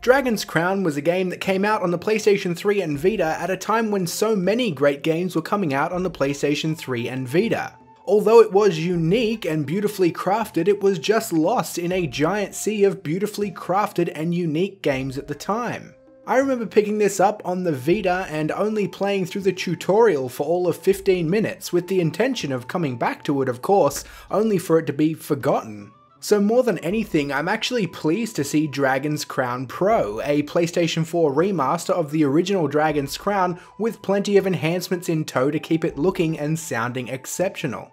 Dragon's Crown was a game that came out on the PlayStation 3 and Vita at a time when so many great games were coming out on the PlayStation 3 and Vita. Although it was unique and beautifully crafted, it was just lost in a giant sea of beautifully crafted and unique games at the time. I remember picking this up on the Vita and only playing through the tutorial for all of 15 minutes, with the intention of coming back to it, of course, only for it to be forgotten. So more than anything, I'm actually pleased to see Dragon's Crown Pro, a PlayStation 4 remaster of the original Dragon's Crown with plenty of enhancements in tow to keep it looking and sounding exceptional.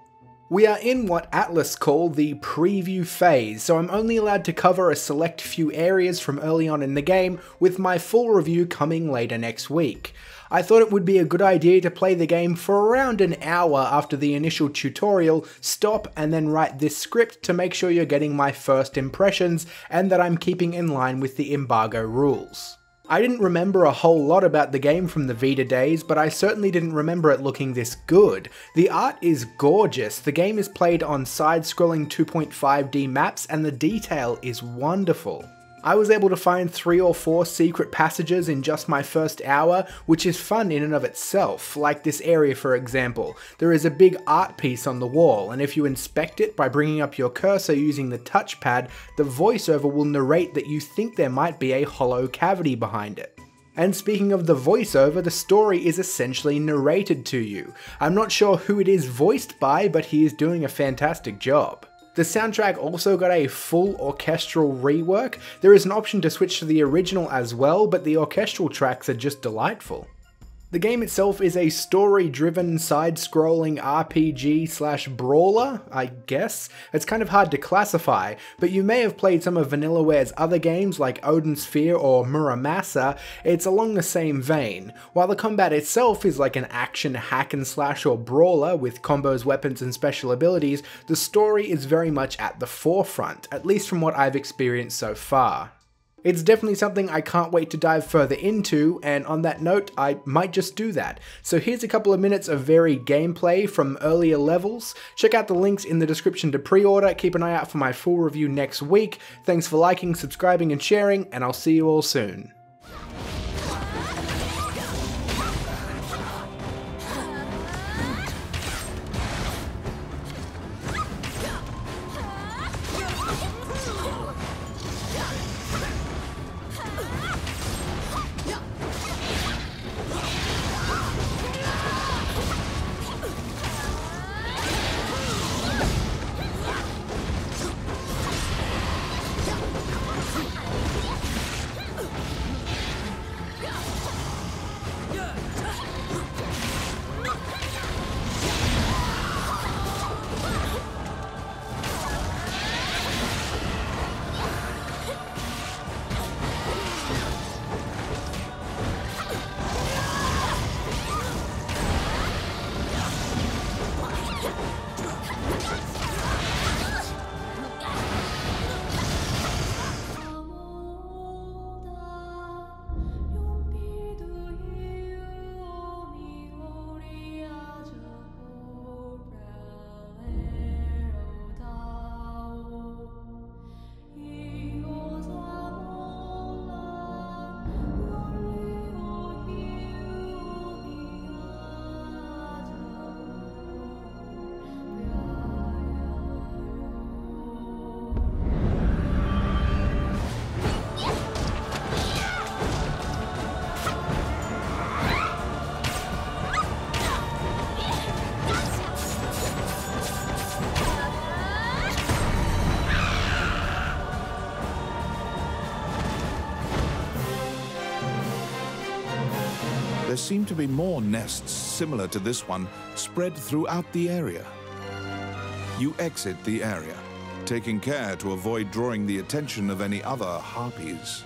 We are in what Atlas call the preview phase, so I'm only allowed to cover a select few areas from early on in the game, with my full review coming later next week. I thought it would be a good idea to play the game for around an hour after the initial tutorial, stop and then write this script to make sure you're getting my first impressions and that I'm keeping in line with the embargo rules. I didn't remember a whole lot about the game from the Vita days, but I certainly didn't remember it looking this good. The art is gorgeous, the game is played on side-scrolling 2.5D maps and the detail is wonderful. I was able to find 3 or 4 secret passages in just my first hour, which is fun in and of itself, like this area for example. There is a big art piece on the wall, and if you inspect it by bringing up your cursor using the touchpad, the voiceover will narrate that you think there might be a hollow cavity behind it. And speaking of the voiceover, the story is essentially narrated to you. I'm not sure who it is voiced by, but he is doing a fantastic job. The soundtrack also got a full orchestral rework. There is an option to switch to the original as well, but the orchestral tracks are just delightful. The game itself is a story-driven, side-scrolling RPG/brawler, I guess. It's kind of hard to classify, but you may have played some of Vanillaware's other games like Odin Sphere or Muramasa. It's along the same vein. While the combat itself is like an action hack-and-slash or brawler with combos, weapons, and special abilities, the story is very much at the forefront, at least from what I've experienced so far. It's definitely something I can't wait to dive further into, and on that note, I might just do that. So here's a couple of minutes of varied gameplay from earlier levels. Check out the links in the description to pre-order, keep an eye out for my full review next week. Thanks for liking, subscribing, and sharing, and I'll see you all soon. There seem to be more nests similar to this one spread throughout the area. You exit the area, taking care to avoid drawing the attention of any other harpies.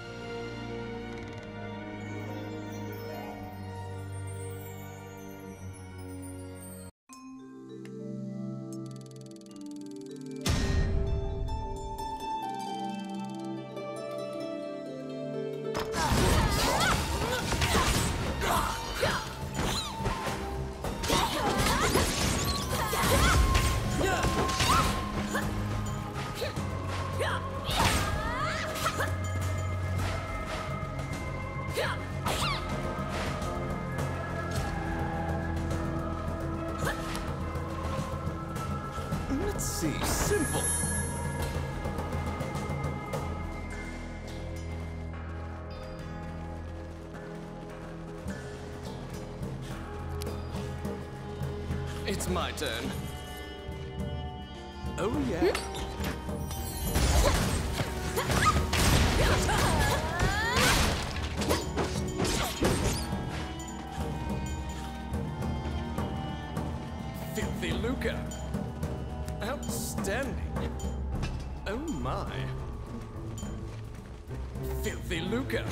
Let's see. Simple. It's my turn. Oh, yeah. Filthy Luca. Outstanding. Oh, my. Filthy Luca.